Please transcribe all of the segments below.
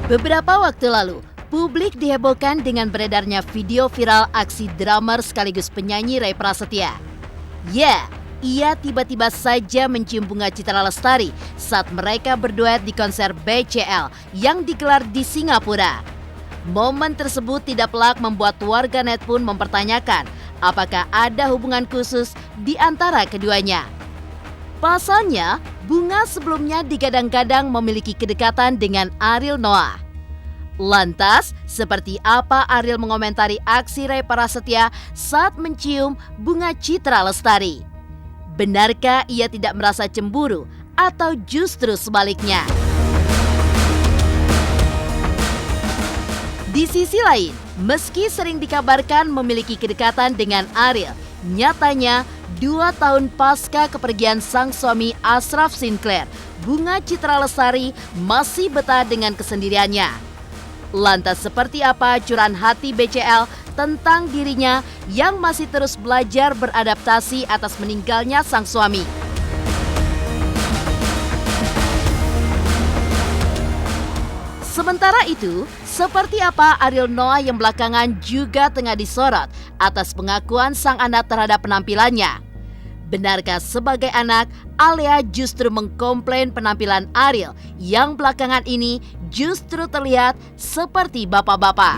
Beberapa waktu lalu, publik dihebohkan dengan beredarnya video viral aksi drummer sekaligus penyanyi Ray Prasetya. Ya, ia tiba-tiba saja mencium Bunga Citra Lestari saat mereka berduet di konser BCL yang digelar di Singapura. Momen tersebut tidak pelak membuat warganet pun mempertanyakan apakah ada hubungan khusus di antara keduanya. Pasalnya, Bunga sebelumnya digadang-gadang memiliki kedekatan dengan Ariel Noah. Lantas, seperti apa Ariel mengomentari aksi Ray Prasetya saat mencium Bunga Citra Lestari? Benarkah ia tidak merasa cemburu atau justru sebaliknya? Di sisi lain, meski sering dikabarkan memiliki kedekatan dengan Ariel, nyatanya 2 tahun pasca kepergian sang suami Ashraf Sinclair, Bunga Citra Lestari masih betah dengan kesendiriannya. Lantas seperti apa curahan hati BCL tentang dirinya yang masih terus belajar beradaptasi atas meninggalnya sang suami? Sementara itu, seperti apa Ariel Noah yang belakangan juga tengah disorot atas pengakuan sang anak terhadap penampilannya? Benarkah sebagai anak, Alea justru mengkomplain penampilan Ariel yang belakangan ini justru terlihat seperti bapak-bapak?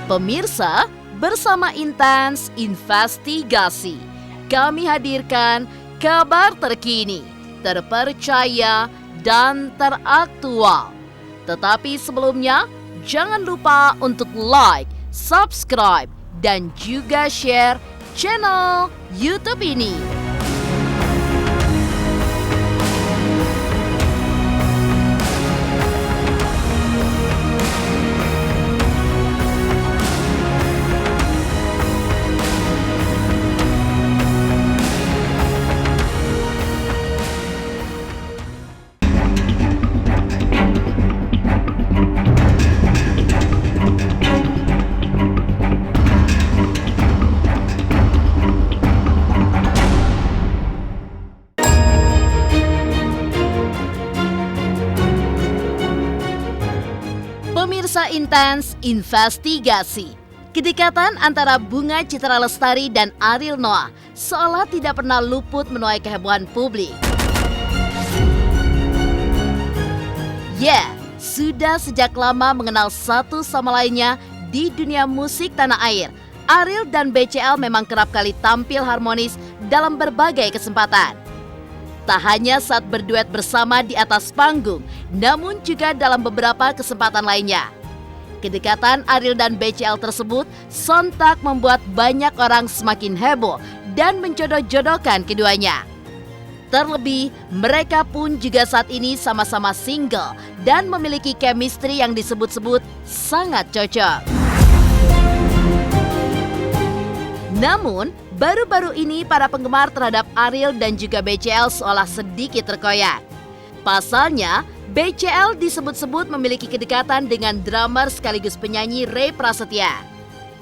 Pemirsa, bersama Intens Investigasi, kami hadirkan kabar terkini, terpercaya, dan teraktual. Tetapi sebelumnya, jangan lupa untuk like, subscribe, dan juga share channel YouTube ini. Pemirsa Intens Investigasi, kedekatan antara Bunga Citra Lestari dan Ariel Noah seolah tidak pernah luput menuai kehebohan publik. Ya, sudah sejak lama mengenal satu sama lainnya di dunia musik tanah air. Ariel dan BCL memang kerap kali tampil harmonis dalam berbagai kesempatan. Tak hanya saat berduet bersama di atas panggung, namun juga dalam beberapa kesempatan lainnya. Kedekatan Ariel dan BCL tersebut sontak membuat banyak orang semakin heboh dan menjodoh-jodohkan keduanya. Terlebih, mereka pun juga saat ini sama-sama single dan memiliki chemistry yang disebut-sebut sangat cocok. Namun, baru-baru ini para penggemar terhadap Ariel dan juga BCL seolah sedikit terkoyak. Pasalnya, BCL disebut-sebut memiliki kedekatan dengan drummer sekaligus penyanyi Ray Prasetya.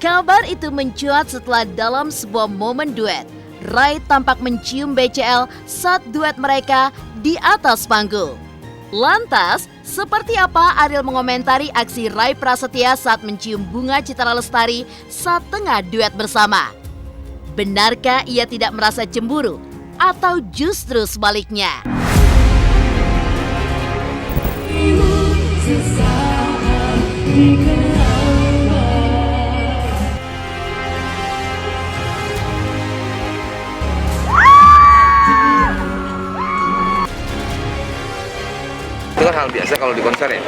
Kabar itu mencuat setelah dalam sebuah momen duet, Ray tampak mencium BCL saat duet mereka di atas panggung. Lantas, seperti apa Ariel mengomentari aksi Ray Prasetya saat mencium Bunga Citra Lestari saat tengah duet bersama? Benarkah ia tidak merasa cemburu atau justru sebaliknya? Itu kan hal biasa kalau di konser ya?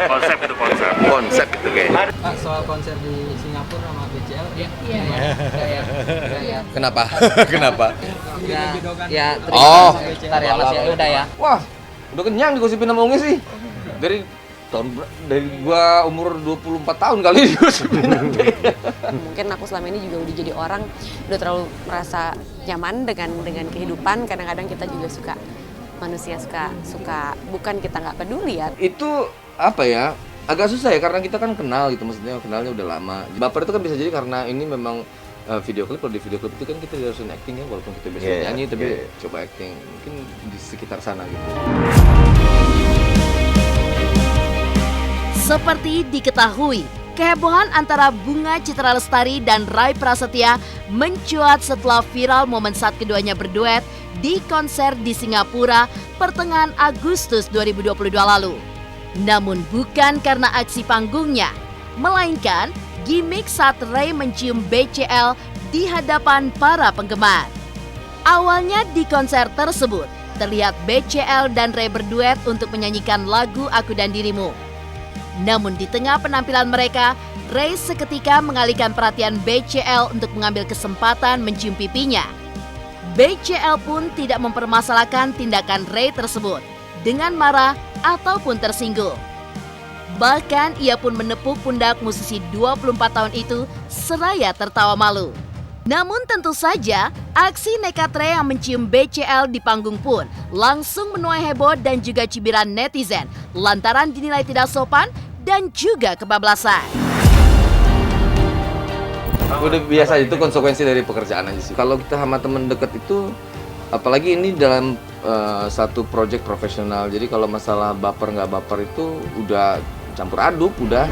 Konsep itu konsep. Konsep itu kayaknya. Pak, soal konser di Singapura sama BCL, ya. Kenapa? Kenapa? Ya, Oh. Ntar ya Mas ya, udah ya. Wah, udah kenyang digosipin sama Ungi sih. Dari gua umur 24 tahun kali digosipin. Mungkin aku selama ini juga udah jadi orang udah terlalu merasa nyaman dengan kehidupan. Kadang-kadang kita juga suka manusia suka bukan kita nggak peduli ya. Itu apa ya? Agak susah ya karena kita kan kenal gitu, maksudnya kenalnya udah lama. Baper itu kan bisa jadi karena ini memang Video klip, kalau di video klip itu kan kita harus acting ya, walaupun kita biasa nyanyi tapi coba acting, mungkin di sekitar sana gitu. Seperti diketahui, kehebohan antara Bunga Citra Lestari dan Ray Prasetya mencuat setelah viral momen saat keduanya berduet di konser di Singapura pertengahan Agustus 2022 lalu. Namun bukan karena aksi panggungnya, melainkan gimmick saat Ray mencium BCL di hadapan para penggemar. Awalnya di konser tersebut, terlihat BCL dan Ray berduet untuk menyanyikan lagu Aku dan Dirimu. Namun di tengah penampilan mereka, Ray seketika mengalihkan perhatian BCL untuk mengambil kesempatan mencium pipinya. BCL pun tidak mempermasalahkan tindakan Ray tersebut dengan marah ataupun tersinggung. Bahkan ia pun menepuk pundak musisi 24 tahun itu seraya tertawa malu. Namun tentu saja, aksi nekat Ray yang mencium BCL di panggung pun langsung menuai heboh dan juga cibiran netizen lantaran dinilai tidak sopan dan juga kebablasan. Udah biasa, itu konsekuensi dari pekerjaan aja sih. Kalau kita sama temen deket itu, apalagi ini dalam satu project profesional, jadi kalau masalah baper nggak baper itu udah campur aduk, udah.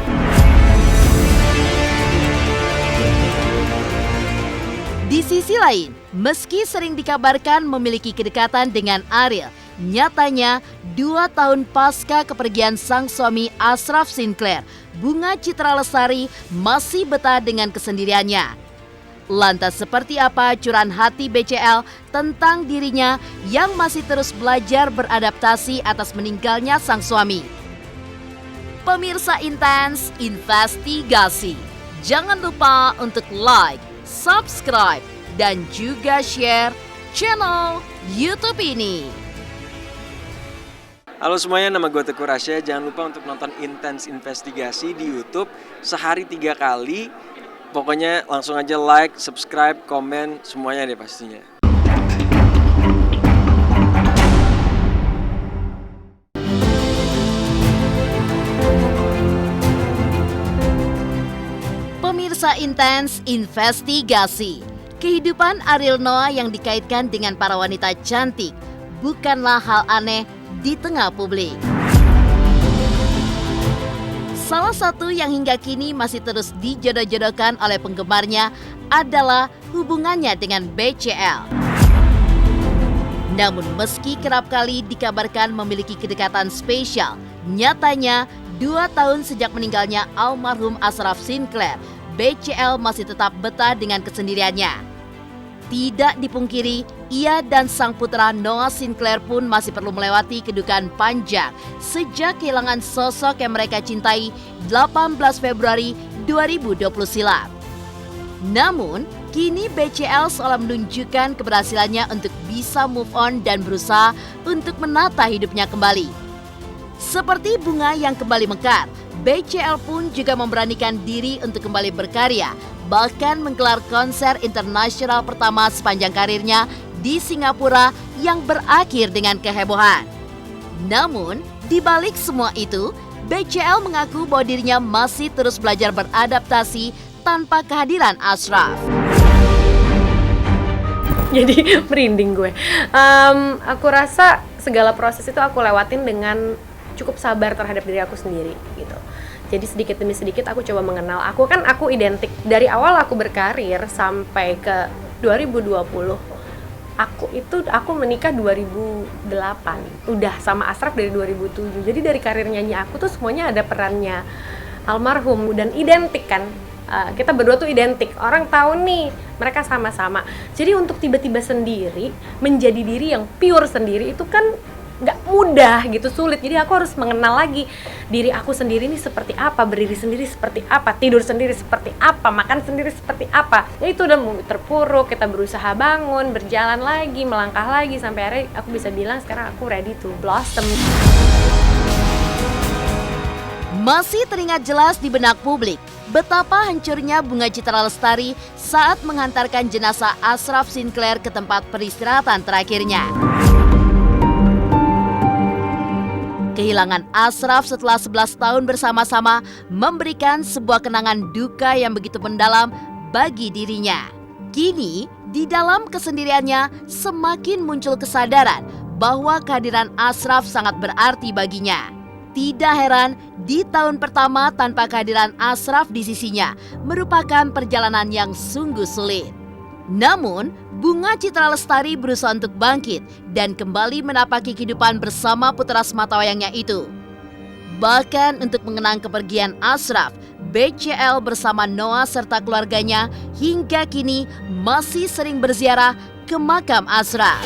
Di sisi lain, meski sering dikabarkan memiliki kedekatan dengan Ariel, nyatanya 2 tahun pasca kepergian sang suami Ashraf Sinclair, Bunga Citra Lestari masih betah dengan kesendiriannya. Lantas seperti apa curahan hati BCL tentang dirinya yang masih terus belajar beradaptasi atas meninggalnya sang suami? Pemirsa Intens Investigasi, jangan lupa untuk like, subscribe, dan juga share channel YouTube ini. Halo semuanya, nama gue Teguh Rasya. Jangan lupa untuk nonton Intens Investigasi di YouTube sehari 3 kali. Pokoknya langsung aja like, subscribe, komen, semuanya deh pastinya. Pemirsa Intens Investigasi, kehidupan Ariel Noah yang dikaitkan dengan para wanita cantik bukanlah hal aneh di tengah publik. Salah satu yang hingga kini masih terus dijodoh-jodohkan oleh penggemarnya adalah hubungannya dengan BCL. Namun meski kerap kali dikabarkan memiliki kedekatan spesial, nyatanya 2 tahun sejak meninggalnya almarhum Ashraf Sinclair, BCL masih tetap betah dengan kesendiriannya. Tidak dipungkiri, ia dan sang putra Noah Sinclair pun masih perlu melewati kedukaan panjang sejak kehilangan sosok yang mereka cintai 18 Februari 2020 silam. Namun, kini BCL seolah menunjukkan keberhasilannya untuk bisa move on dan berusaha untuk menata hidupnya kembali. Seperti bunga yang kembali mekar, BCL pun juga memberanikan diri untuk kembali berkarya, bahkan menggelar konser internasional pertama sepanjang karirnya di Singapura yang berakhir dengan kehebohan. Namun, di balik semua itu, BCL mengaku bahwa dirinya masih terus belajar beradaptasi tanpa kehadiran Ashraf. Jadi merinding gue. Aku rasa segala proses itu aku lewatin dengan cukup sabar terhadap diri aku sendiri gitu. Jadi sedikit demi sedikit aku coba mengenal. Aku identik dari awal aku berkarir sampai ke 2020. Aku menikah 2008. Udah sama Ashraf dari 2007. Jadi dari karir nyanyi aku tuh semuanya ada perannya almarhum dan identik kan. Kita berdua tuh identik. Orang tahu nih mereka sama-sama. Jadi untuk tiba-tiba sendiri menjadi diri yang pure sendiri itu kan nggak mudah gitu, sulit. Jadi aku harus mengenal lagi diri aku sendiri ini seperti apa, berdiri sendiri seperti apa, tidur sendiri seperti apa, makan sendiri seperti apa. Ya itu udah terpuruk, kita berusaha bangun, berjalan lagi, melangkah lagi sampai akhirnya aku bisa bilang sekarang aku ready to blossom. Masih teringat jelas di benak publik betapa hancurnya Bunga Citra Lestari saat menghantarkan jenazah Ashraf Sinclair ke tempat peristirahatan terakhirnya. Kehilangan Ashraf setelah 11 tahun bersama-sama memberikan sebuah kenangan duka yang begitu mendalam bagi dirinya. Kini, di dalam kesendiriannya semakin muncul kesadaran bahwa kehadiran Ashraf sangat berarti baginya. Tidak heran, di tahun pertama tanpa kehadiran Ashraf di sisinya merupakan perjalanan yang sungguh sulit. Namun, Bunga Citra Lestari berusaha untuk bangkit dan kembali menapaki kehidupan bersama putra sematawayangnya itu. Bahkan untuk mengenang kepergian Ashraf, BCL bersama Noah serta keluarganya hingga kini masih sering berziarah ke makam Ashraf.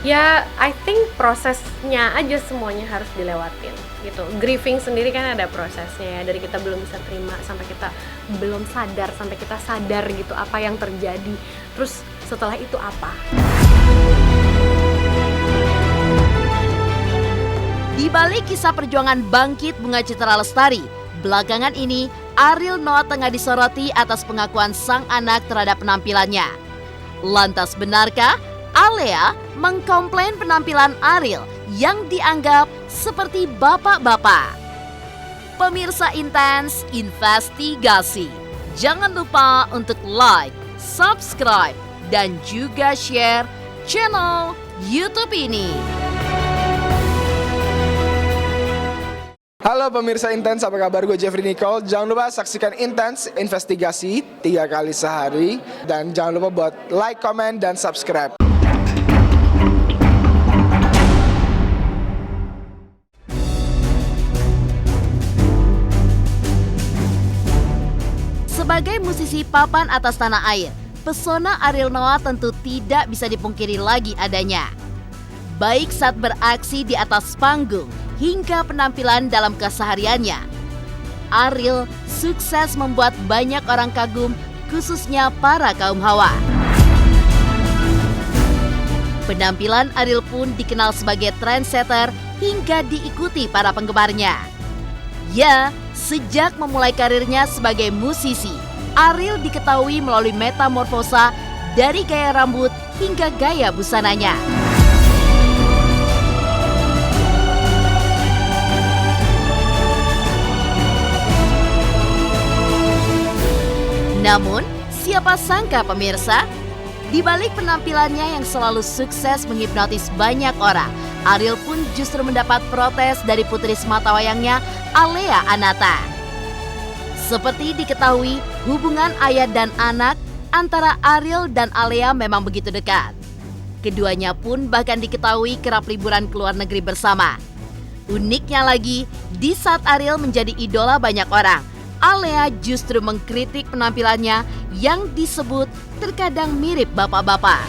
Ya, I think prosesnya aja semuanya harus dilewatin gitu. Grieving sendiri kan ada prosesnya ya, dari kita belum bisa terima sampai kita belum sadar, sampai kita sadar gitu apa yang terjadi. Terus setelah itu apa? Di balik kisah perjuangan bangkit Bunga Citra Lestari, belakangan ini Ariel Noah tengah disoroti atas pengakuan sang anak terhadap penampilannya. Lantas benarkah Alea mengkomplain penampilan Ariel yang dianggap seperti bapak-bapak? Pemirsa Intens Investigasi, jangan lupa untuk like, subscribe, dan juga share channel YouTube ini. Halo pemirsa Intens, apa kabar? Gue Jeffrey Nicole. Jangan lupa saksikan Intens Investigasi 3 kali sehari. Dan jangan lupa buat like, comment, dan subscribe. Sebagai musisi papan atas tanah air, pesona Ariel Noah tentu tidak bisa dipungkiri lagi adanya. Baik saat beraksi di atas panggung hingga penampilan dalam kesehariannya, Ariel sukses membuat banyak orang kagum, khususnya para kaum hawa. Penampilan Ariel pun dikenal sebagai trendsetter hingga diikuti para penggemarnya. Ya, sejak memulai karirnya sebagai musisi, Ariel diketahui melalui metamorfosa dari gaya rambut hingga gaya busananya. Namun, siapa sangka pemirsa, di balik penampilannya yang selalu sukses menghipnotis banyak orang, Ariel pun justru mendapat protes dari putri sematawayangnya, Alea Anata. Seperti diketahui, hubungan ayah dan anak antara Ariel dan Alea memang begitu dekat. Keduanya pun bahkan diketahui kerap liburan ke luar negeri bersama. Uniknya lagi, di saat Ariel menjadi idola banyak orang, Alea justru mengkritik penampilannya yang disebut terkadang mirip bapak-bapak.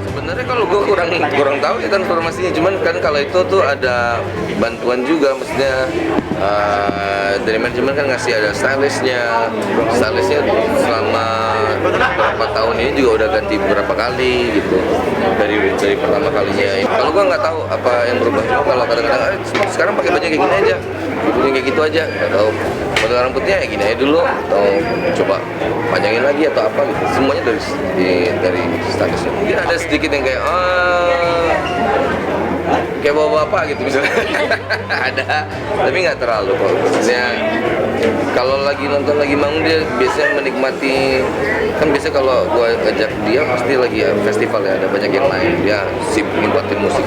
Sebenarnya kalau gue kurang tahu ya transformasinya, cuman kan kalau itu tuh ada bantuan juga, maksudnya dari manajemen kan ngasih ada stylistnya selama beberapa tahun ini juga udah ganti beberapa kali gitu dari pertama kalinya. Kalau gue nggak tahu apa yang berubah, cuma kalau kadang-kadang sekarang pakai baju kayak gini aja, ikutin kayak gitu aja, atau potong rambutnya kayak gini aja dulu, atau coba panjangin lagi atau apa gitu. Semuanya dari stylistnya. Mungkin ada sedikit yang kayak kayak bapak-bapak gitu misalnya. Ada, tapi nggak terlalu kok. Maksudnya kalau lagi nonton lagi manggung dia biasanya menikmati, kan biasa kalau gua ajak dia pasti lagi ya festival ya, ada banyak yang lain, dia sibuk nikmatin musik.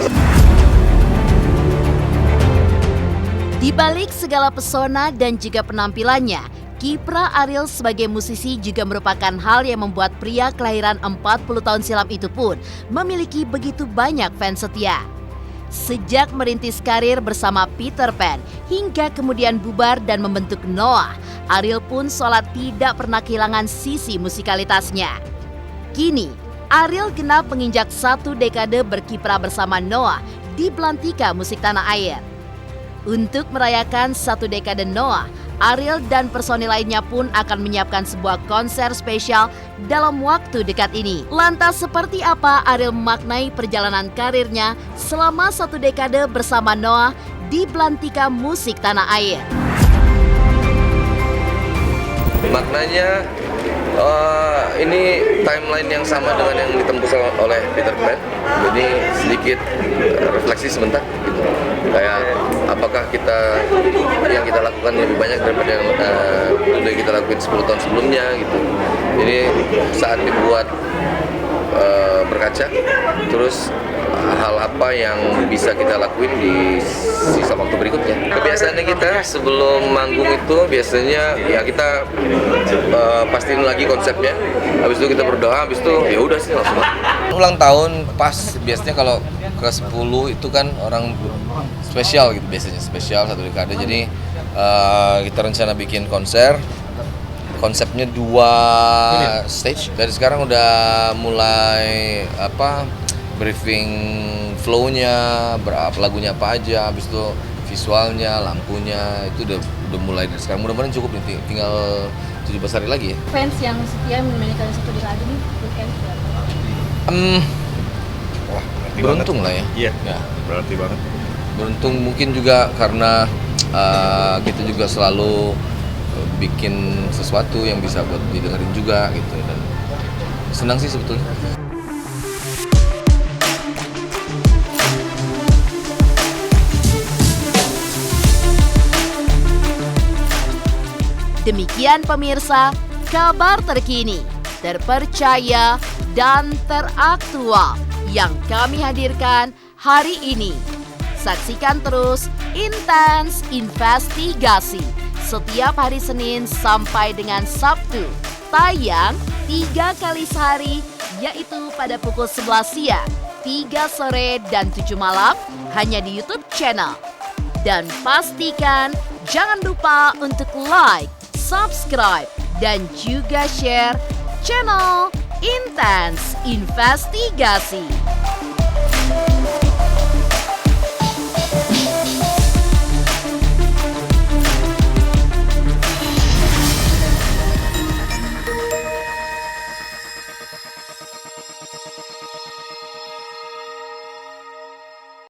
Di balik segala pesona dan juga penampilannya, kiprah Ariel sebagai musisi juga merupakan hal yang membuat pria kelahiran 40 tahun silam itu pun memiliki begitu banyak fans setia. Sejak merintis karir bersama Peter Pan hingga kemudian bubar dan membentuk Noah, Ariel pun seolah tidak pernah kehilangan sisi musikalitasnya. Kini, Ariel genap menginjak 1 dekade berkiprah bersama Noah di belantika musik tanah air. Untuk merayakan 1 dekade Noah, Ariel dan personil lainnya pun akan menyiapkan sebuah konser spesial dalam waktu dekat ini. Lantas seperti apa Ariel memaknai perjalanan karirnya selama 1 dekade bersama Noah di belantika musik tanah air? Maknanya ini timeline yang sama dengan yang ditempuh oleh Peter Pan. Jadi sedikit refleksi sebentar gitu. Kayak apakah yang kita lakukan lebih banyak daripada yang dulu kita lakuin 10 tahun sebelumnya gitu. Jadi saat dibuat berkaca, terus hal apa yang bisa kita lakuin di sisa waktu berikutnya. Kebiasaannya kita sebelum manggung itu biasanya ya kita pastiin lagi konsepnya, habis itu kita berdoa, habis itu ya udah sih langsung. Ulang tahun pas biasanya kalau ke 10 itu kan orang spesial gitu, biasanya spesial 1 dekade. Jadi kita rencana bikin konser. Konsepnya 2 stage. Dari sekarang udah mulai briefing flow-nya, lagunya apa aja, habis itu visualnya, lampunya itu udah mulai dari sekarang. Mudah-mudahan cukup nih, tinggal 17 hari lagi ya. Fans yang setia menyanyikan 1 dekade nih, weekend Wah, beruntung lah ya. Iya, ya. berarti banget. Beruntung mungkin juga karena kita juga selalu bikin sesuatu yang bisa buat didengerin juga gitu, dan senang sih sebetulnya. Demikian pemirsa, kabar terkini, terpercaya, dan teraktual yang kami hadirkan hari ini. Saksikan terus Intens Investigasi setiap hari Senin sampai dengan Sabtu. Tayang 3 kali sehari, yaitu pada pukul 11 siang, 3 sore, dan 7 malam hanya di YouTube channel. Dan pastikan jangan lupa untuk like, subscribe, dan juga share channel Intens Investigasi.